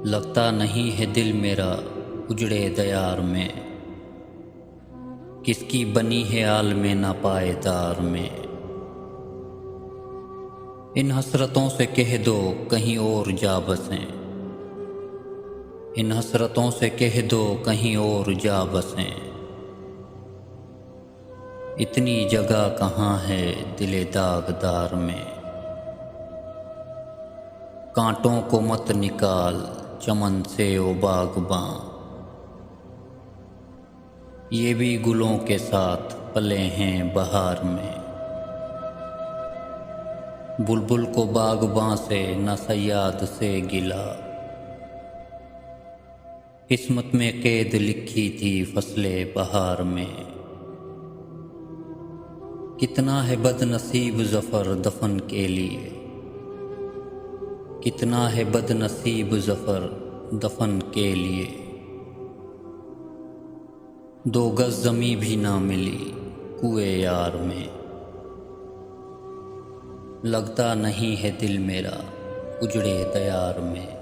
लगता नहीं है दिल मेरा उजड़े दयार में, किसकी बनी है आल में ना पायदार में। इन हसरतों से कह दो कहीं और जा बसें, इन हसरतों से कह दो कहीं और जा बसें। इतनी जगह कहाँ है दिले दागदार में, कांटों को मत निकाल चमन से ओ बागबां, ये भी गुलों के साथ पले हैं बहार में। बुलबुल को बागबां से न सयाद से गिला, किस्मत में कैद लिखी थी फसले बहार में। कितना है बदनसीब ज़फ़र दफन के लिए, कितना है बदनसीब ज़फ़र दफन के लिए। 2 गज़ ज़मीं भी ना मिली कुए यार में, लगता नहीं है दिल मेरा उजड़े दयार में।